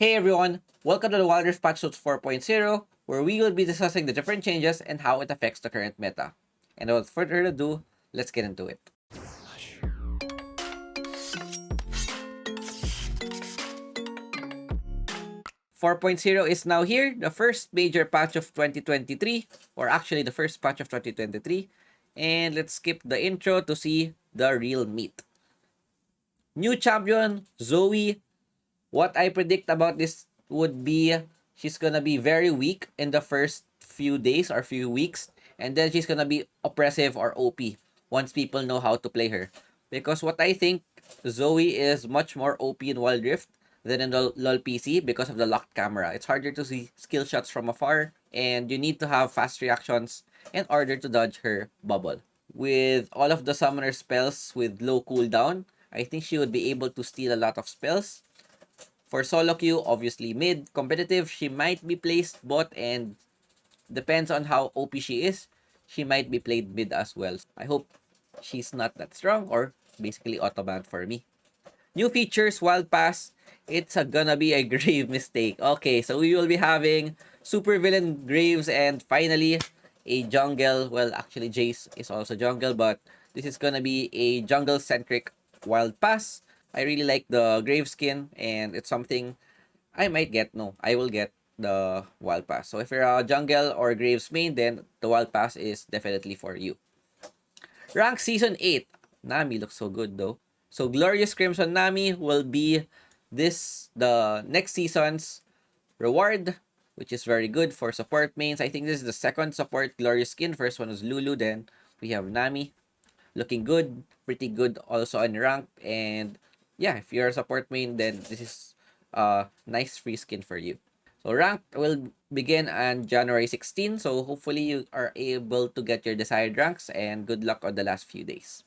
Hey everyone, welcome to the Wildrift Patch 4.0, where we will be discussing the different changes and how it affects the current meta. And without further ado, let's get into it. 4.0 is now here, the first major patch of 2023, or actually the first patch of 2023. And let's skip the intro to see the real meat. New champion, Zoe. What I predict about this would be she's gonna be very weak in the first few days or few weeks, and then she's gonna be oppressive or OP once people know how to play her. Because what I think, Zoe is much more OP in Wild Rift than in the LoL PC because of the locked camera. It's harder to see skill shots from afar, and you need to have fast reactions in order to dodge her bubble. With all of the summoner spells with low cooldown, I think she would be able to steal a lot of spells. For solo queue, obviously mid. Competitive, she might be placed bot, and depends on how OP she is, she might be played mid as well. I hope she's not that strong or basically auto-banned for me. New features, Wild Pass. It's gonna be a grave mistake. Okay, so we will be having super villain Graves and finally a jungle. Well, actually Jace is also jungle, but this is gonna be a jungle-centric Wild Pass. I really like the Grave skin, and it's something I might get. No, I will get the Wild Pass. So if you're a jungle or Graves main, then the Wild Pass is definitely for you. Rank Season 8. Nami looks so good though. So Glorious Crimson Nami will be the next season's reward, which is very good for support mains. I think this is the second support Glorious skin. First one was Lulu, then we have Nami. Looking good, pretty good also on rank. And yeah, if you're a support main, then this is a nice free skin for you. So rank will begin on January 16. So hopefully you are able to get your desired ranks, and good luck on the last few days.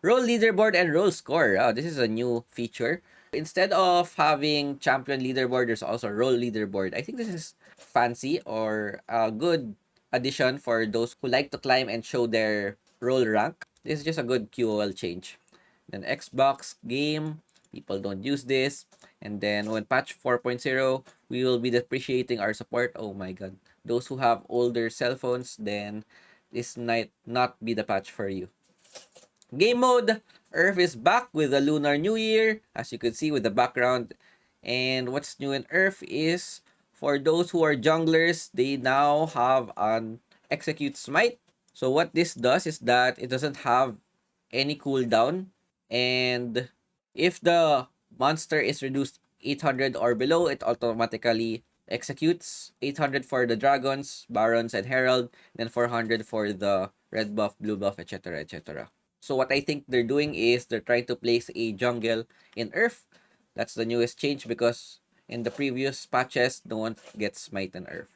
Role leaderboard and role score. Oh, this is a new feature. Instead of having champion leaderboard, there's also role leaderboard. I think this is fancy or a good addition for those who like to climb and show their role rank. This is just a good QOL change. Then Xbox game, people don't use this. And then when patch 4.0, we will be depreciating our support. Oh my god. Those who have older cell phones, then this might not be the patch for you. Game mode, Earth is back with the Lunar New Year, as you can see with the background. And what's new in Earth is, for those who are junglers, they now have an Execute Smite. So what this does is that it doesn't have any cooldown, and if the monster is reduced 800 or below, it automatically executes. 800 for the dragons, barons, and herald, then 400 for the red buff, blue buff, etc., etc. So what I think they're doing is they're trying to place a jungle in Earth. That's the newest change, because in the previous patches, no one gets smite in Earth.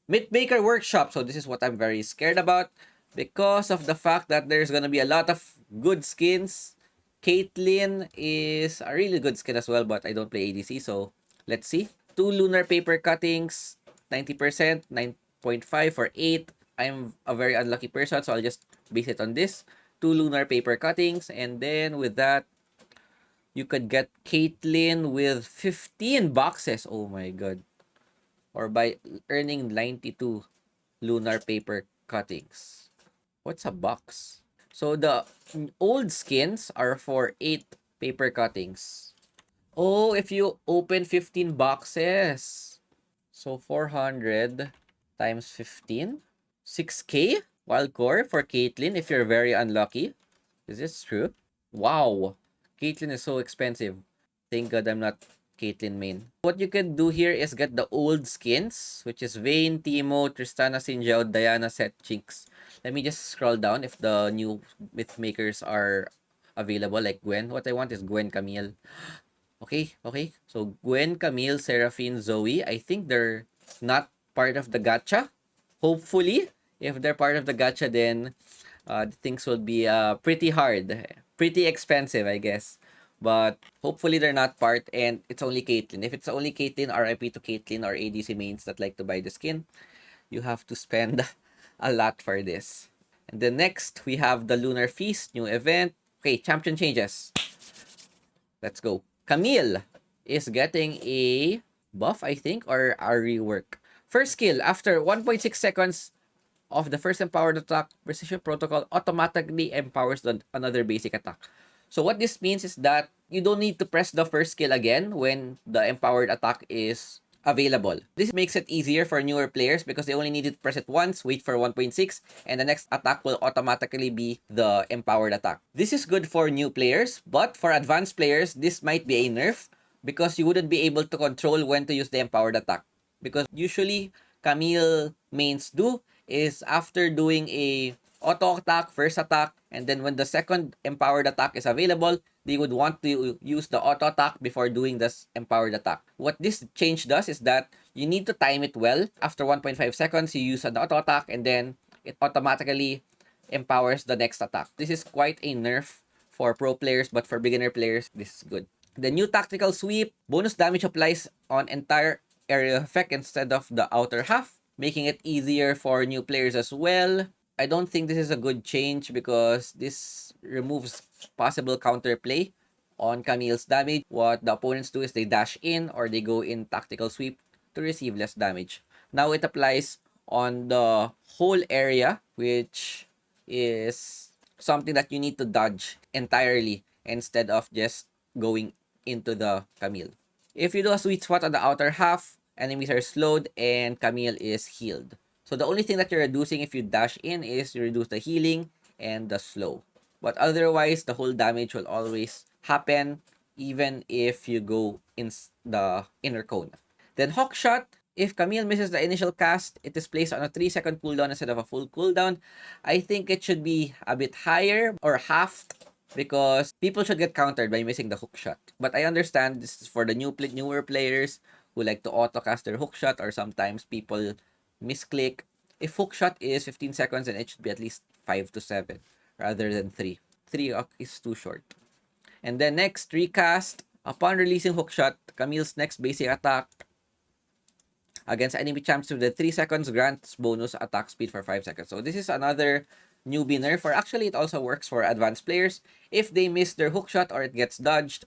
Mythmaker Workshop. So this is what I'm very scared about, because of the fact that there's gonna be a lot of good skins. Caitlyn is a really good skin as well, but I don't play ADC, so let's see. 2 lunar paper cuttings, 90%, 9.5 for 8. I'm a very unlucky person, so I'll just base it on this. 2 lunar paper cuttings, and then with that, you could get Caitlyn with 15 boxes. Oh my god. Or by earning 92 lunar paper cuttings. What's a box? So the old skins are for 8 paper cuttings. Oh, if you open 15 boxes. So 400 times 15. 6k wild core for Caitlyn if you're very unlucky. Is this true? Wow. Caitlyn is so expensive. Thank God I'm not Caitlyn main. What you can do here is get the old skins, which is Vayne, Teemo, Tristana, Sinjao, Diana, Sett, Jinx. Let me just scroll down if the new myth makers are available, like Gwen. What I want is Gwen, Camille. Okay. So Gwen, Camille, Seraphine, Zoe. I think they're not part of the gacha. Hopefully, if they're part of the gacha, then things will be pretty hard. Pretty expensive, I guess. But hopefully they're not part, and it's only Caitlyn. If it's only Caitlyn, RIP to Caitlyn or ADC mains that like to buy the skin, you have to spend a lot for this. And then next, we have the Lunar Feast, new event. Okay, champion changes. Let's go. Camille is getting a buff, I think, or a rework. First skill, after 1.6 seconds of the first empowered attack, Precision Protocol automatically empowers another basic attack. So what this means is that you don't need to press the first skill again when the empowered attack is available. This makes it easier for newer players because they only need to press it once, wait for 1.6, and the next attack will automatically be the empowered attack. This is good for new players, but for advanced players, this might be a nerf because you wouldn't be able to control when to use the empowered attack. Because usually, Camille mains do is after doing a auto attack, first attack, and then when the second empowered attack is available, they would want to use the auto attack before doing this empowered attack. What this change does is that you need to time it well. After 1.5 seconds, you use an auto attack and then it automatically empowers the next attack. This is quite a nerf for pro players, but for beginner players, this is good. The new tactical sweep, bonus damage applies on entire area effect instead of the outer half, making it easier for new players as well. I don't think this is a good change because this removes possible counterplay on Camille's damage. What the opponents do is they dash in or they go in tactical sweep to receive less damage. Now it applies on the whole area, which is something that you need to dodge entirely instead of just going into the Camille. If you do a sweet spot on the outer half, enemies are slowed and Camille is healed. So the only thing that you're reducing if you dash in is you reduce the healing and the slow. But otherwise, the whole damage will always happen even if you go in the inner cone. Then Hawk Shot, if Camille misses the initial cast, it is placed on a 3-second cooldown instead of a full cooldown. I think it should be a bit higher or halved because people should get countered by missing the hook shot. But I understand this is for the newer players who like to auto cast their hook shot, or sometimes people misclick. If hook shot is 15 seconds, then it should be at least 5 to 7 rather than 3. 3 is too short. And then next, recast. Upon releasing hook shot, Camille's next basic attack against enemy champs within 3 seconds grants bonus attack speed for 5 seconds. So this is another newbie nerf, or actually it also works for advanced players. If they miss their hook shot or it gets dodged,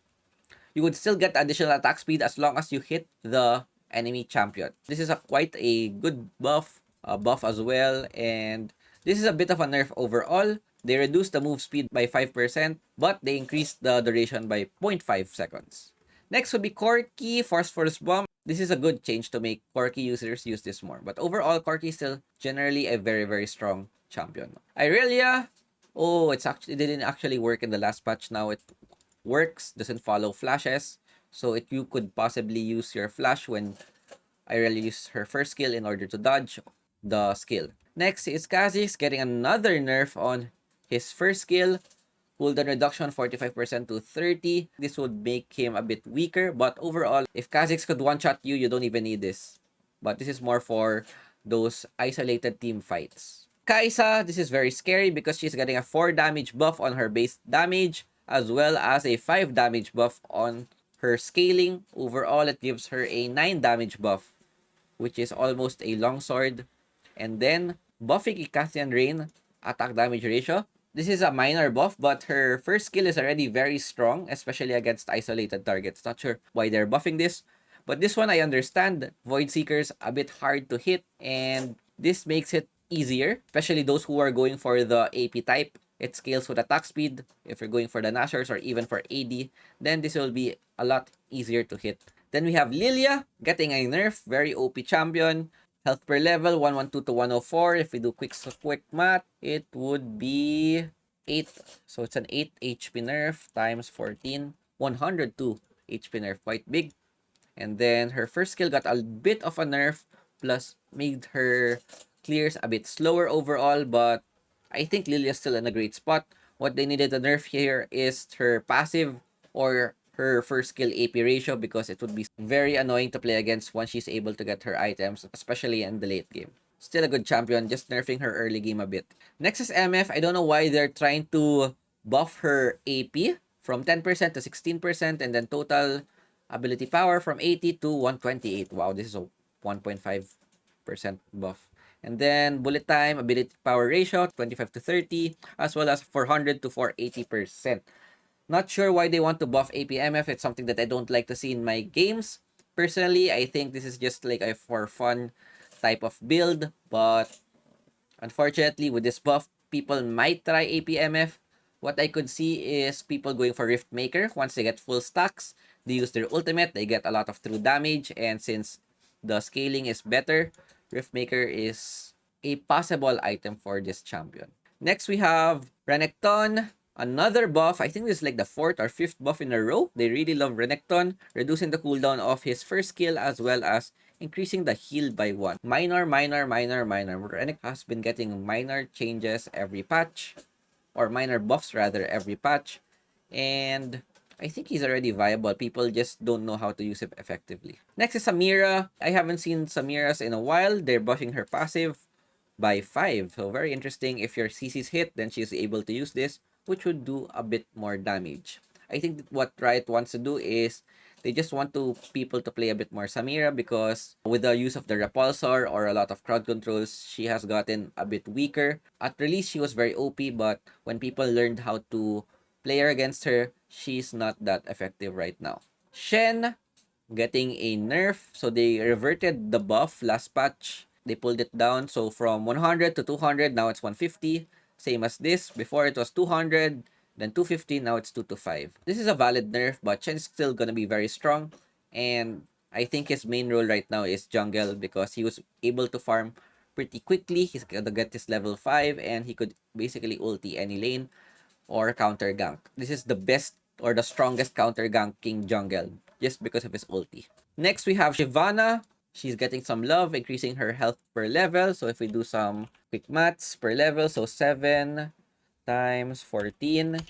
you would still get additional attack speed as long as you hit the enemy champion. This is quite a good buff as well, and this is a bit of a nerf overall. They reduced the move speed by 5%, but they increased the duration by 0.5 seconds. Next would be Corki, Phosphorus Bomb. This is a good change to make Corki users use this more. But overall, Corki is still generally a very, very strong champion. Irelia, it didn't actually work in the last patch. Now it works, doesn't follow flashes. So you could possibly use your flash when Irelia uses her first skill in order to dodge the skill. Next is Kha'Zix getting another nerf on his first skill. Cooldown reduction 45% to 30. This would make him a bit weaker, but overall, if Kha'Zix could one-shot you, you don't even need this. But this is more for those isolated team fights. Kai'Sa, this is very scary because she's getting a 4 damage buff on her base damage, as well as a 5 damage buff on her scaling. Overall, it gives her a 9 damage buff, which is almost a longsword. And then, buffing Icathian Rain attack damage ratio. This is a minor buff, but her first skill is already very strong, especially against isolated targets. Not sure why they're buffing this, but this one I understand. Void Seekers a bit hard to hit, and this makes it easier, especially those who are going for the AP type. It scales with attack speed. If you're going for the Nashers or even for AD, then this will be a lot easier to hit. Then we have Lilia getting a nerf, very OP champion. Health per level, 112 to 104. If we do quick math, it would be 8. So it's an 8 HP nerf times 14. 102 HP nerf, quite big. And then her first skill got a bit of a nerf, plus made her clears a bit slower overall, but I think Lilia's still in a great spot. What they needed to nerf here is her passive or her first skill AP ratio, because it would be very annoying to play against once she's able to get her items, especially in the late game. Still a good champion, just nerfing her early game a bit. Next is MF. I don't know why they're trying to buff her AP from 10% to 16%, and then total ability power from 80 to 128. Wow, this is a 1.5% buff. And then bullet time, ability power ratio, 25 to 30, as well as 400 to 480%. Not sure why they want to buff APMF. It's something that I don't like to see in my games. Personally, I think this is just like a for fun type of build, but unfortunately, with this buff, people might try APMF. What I could see is people going for Rift Maker. Once they get full stacks, they use their ultimate, they get a lot of true damage, and since the scaling is better, Rift Maker is a possible item for this champion. Next, we have Renekton. Another buff. I think this is like the fourth or fifth buff in a row. They really love Renekton, reducing the cooldown of his first skill as well as increasing the heal by 1. Minor. Renekton has been getting minor changes every patch, or minor buffs rather every patch. And I think he's already viable. People just don't know how to use it effectively. Next is Samira. I haven't seen Samira's in a while. They're buffing her passive by 5. So very interesting. If your CC's hit, then she's able to use this, which would do a bit more damage. I think what Riot wants to do is they just want people to play a bit more Samira, because with the use of the repulsor or a lot of crowd controls, she has gotten a bit weaker. At release, she was very OP, but when people learned how to play her against her, she's not that effective right now. Shen getting a nerf. So they reverted the buff last patch. They pulled it down. So from 100 to 200, now it's 150. Same as this. Before it was 200, then 250, now it's 2 to 5. This is a valid nerf, but Shen's still gonna be very strong. And I think his main role right now is jungle, because he was able to farm pretty quickly. He's gonna get his level 5 and he could basically ulti any lane or counter gank. This is the best or the strongest counter ganking jungle just because of his ulti. Next, we have Shyvana. She's getting some love, increasing her health per level. So if we do some quick maths per level, so 7 times 14,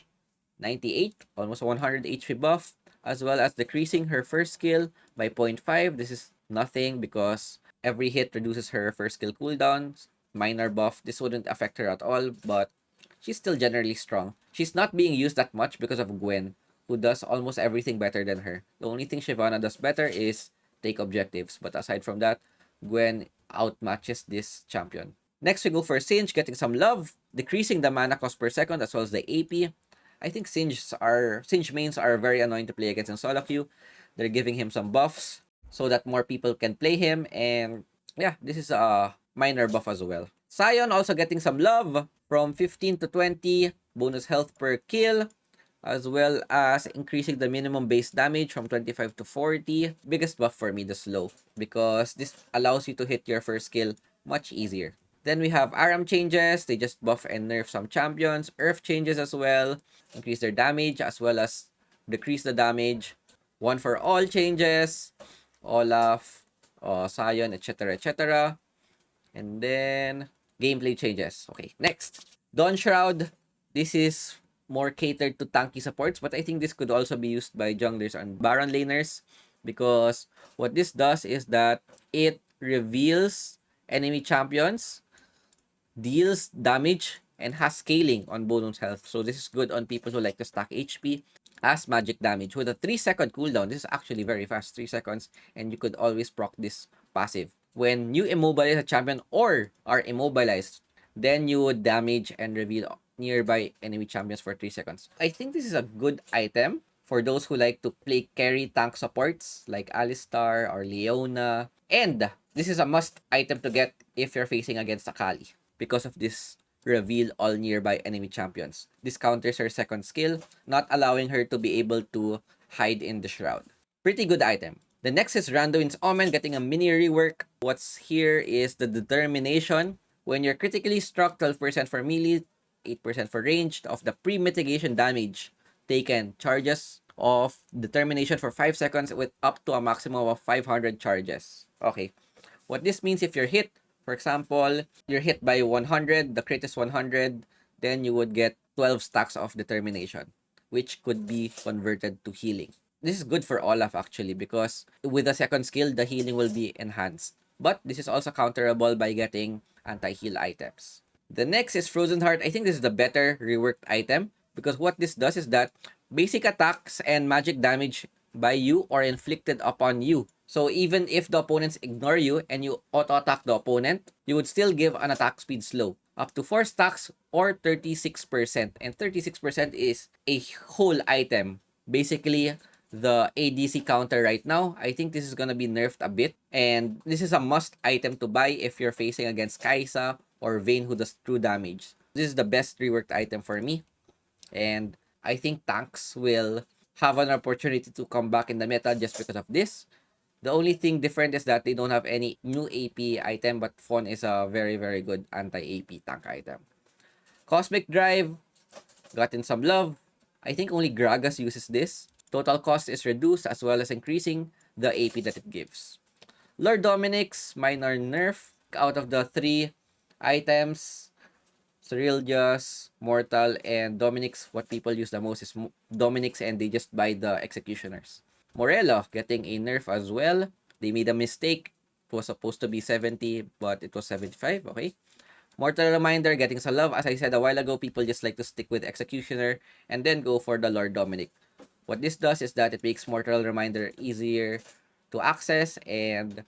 98, almost 100 HP buff, as well as decreasing her first skill by 0.5. This is nothing because every hit reduces her first skill cooldown. Minor buff. This wouldn't affect her at all, but she's still generally strong. She's not being used that much because of Gwen, who does almost everything better than her. The only thing Shyvana does better is take objectives. But aside from that, Gwen outmatches this champion. Next, we go for Singe, getting some love, decreasing the mana cost per second as well as the AP. I think Singe mains are very annoying to play against in solo queue. They're giving him some buffs so that more people can play him. And yeah, this is a minor buff as well. Sion also getting some love from 15 to 20, bonus health per kill, as well as increasing the minimum base damage from 25 to 40. Biggest buff for me, the slow, because this allows you to hit your first kill much easier. Then we have Aram changes. They just buff and nerf some champions. Earth changes as well, increase their damage as well as decrease the damage. One for all changes, Olaf, Sion, etc., etc. And then gameplay changes. Okay, next. Dawn Shroud. This is more catered to tanky supports, but I think this could also be used by junglers and Baron laners, because what this does is that it reveals enemy champions, deals damage, and has scaling on bonus health. So this is good on people who like to stack HP as magic damage. With a 3-second cooldown, this is actually very fast, 3 seconds, and you could always proc this passive. When you immobilize a champion or are immobilized, then you would damage and reveal nearby enemy champions for 3 seconds. I think this is a good item for those who like to play carry tank supports like Alistar or Leona. And this is a must item to get if you're facing against Akali, because of this reveal all nearby enemy champions. This counters her second skill, not allowing her to be able to hide in the shroud. Pretty good item. The next is Randuin's Omen, getting a mini rework. What's here is the determination. When you're critically struck, 12% for melee, 8% for ranged of the pre-mitigation damage taken. Charges of determination for 5 seconds with up to a maximum of 500 charges. Okay. What this means, if you're hit, for example, you're hit by 100, the crit is 100, then you would get 12 stacks of determination, which could be converted to healing. This is good for Olaf actually, because with the second skill, the healing will be enhanced. But this is also counterable by getting anti-heal items. The next is Frozen Heart. I think this is the better reworked item, because what this does is that basic attacks and magic damage by you or inflicted upon you. So even if the opponents ignore you and you auto-attack the opponent, you would still give an attack speed slow. Up to 4 stacks or 36%. And 36% is a whole item. Basically, the ADC counter right now. I think this is gonna be nerfed a bit, and this is a must item to buy if you're facing against Kai'Sa or Vayne who does true damage. This is the best reworked item for me, and I think tanks will have an opportunity to come back in the meta just because of this. The only thing different is that they don't have any new AP item, but Fawn is a very, very good anti-AP tank item. Cosmic Drive, gotten some love. I think only Gragas uses this. Total cost is reduced as well as increasing the AP that it gives. Lord Dominic's minor nerf. Out of the 3 items, Cerillia's, Mortal, and Dominic's, what people use the most is Dominic's, and they just buy the Executioners. Morello getting a nerf as well. They made a mistake. It was supposed to be 70, but it was 75. Okay. Mortal Reminder getting some love. As I said a while ago, people just like to stick with Executioner and then go for the Lord Dominic. What this does is that it makes Mortal Reminder easier to access, and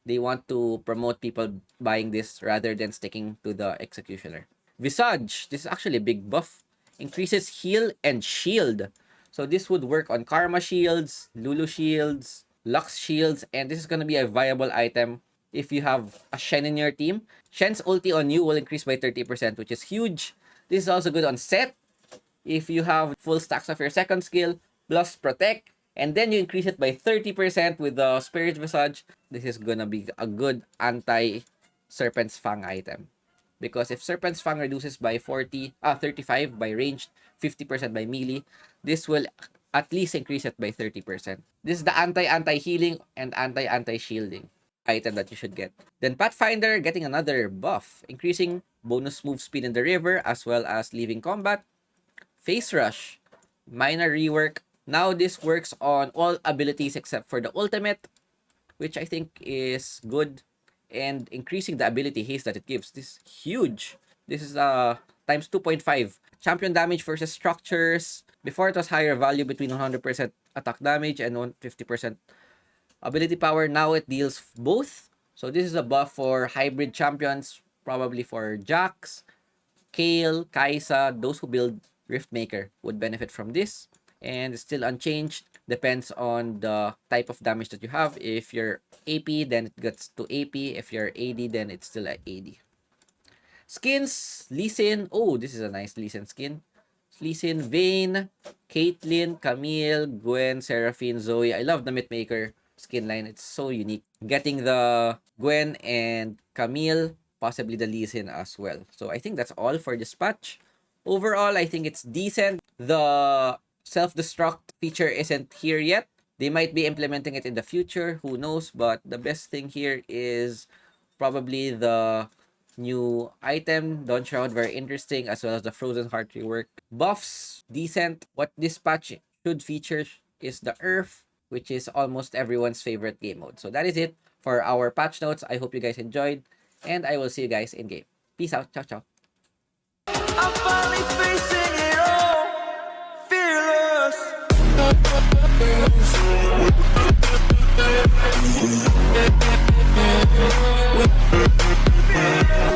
they want to promote people buying this rather than sticking to the Executioner. Visage, this is actually a big buff. Increases heal and shield. So this would work on Karma shields, Lulu shields, Lux shields, and this is going to be a viable item if you have a Shen in your team. Shen's ulti on you will increase by 30%, which is huge. This is also good on Set. If you have full stacks of your second skill, plus Protect, and then you increase it by 30% with the Spirit Visage, this is gonna be a good anti-Serpent's Fang item. Because if Serpent's Fang reduces by 35 by ranged, 50% by melee, this will at least increase it by 30%. This is the anti-healing and anti-shielding item that you should get. Then Pathfinder getting another buff, increasing bonus move speed in the river as well as leaving combat. Face Rush, minor rework. Now this works on all abilities except for the ultimate, which I think is good, and increasing the ability haste that it gives. This is huge. This is times 2.5. Champion damage versus structures. Before it was higher value between 100% attack damage and 150% ability power. Now it deals both. So this is a buff for hybrid champions, probably for Jax, Kayle, Kai'Sa. Those who build Riftmaker would benefit from this. And it's still unchanged. Depends on the type of damage that you have. If you're AP, then it gets to AP. If you're AD, then it's still at AD. Skins, Lee Sin. Oh, this is a nice Lee Sin skin. Lee Sin, Vayne, Caitlyn, Camille, Gwen, Seraphine, Zoe. I love the Mythmaker skin line. It's so unique. Getting the Gwen and Camille, possibly the Lee Sin as well. So I think that's all for this patch. Overall, I think it's decent. The self-destruct feature isn't here yet. They might be implementing it in the future. Who knows? But the best thing here is probably the new item, Dawn Shroud, very interesting, as well as the Frozen Heart rework. Buffs, decent. What this patch should feature is the Earth, which is almost everyone's favorite game mode. So that is it for our patch notes. I hope you guys enjoyed, and I will see you guys in game. Peace out. Ciao, ciao. I'm finally facing it.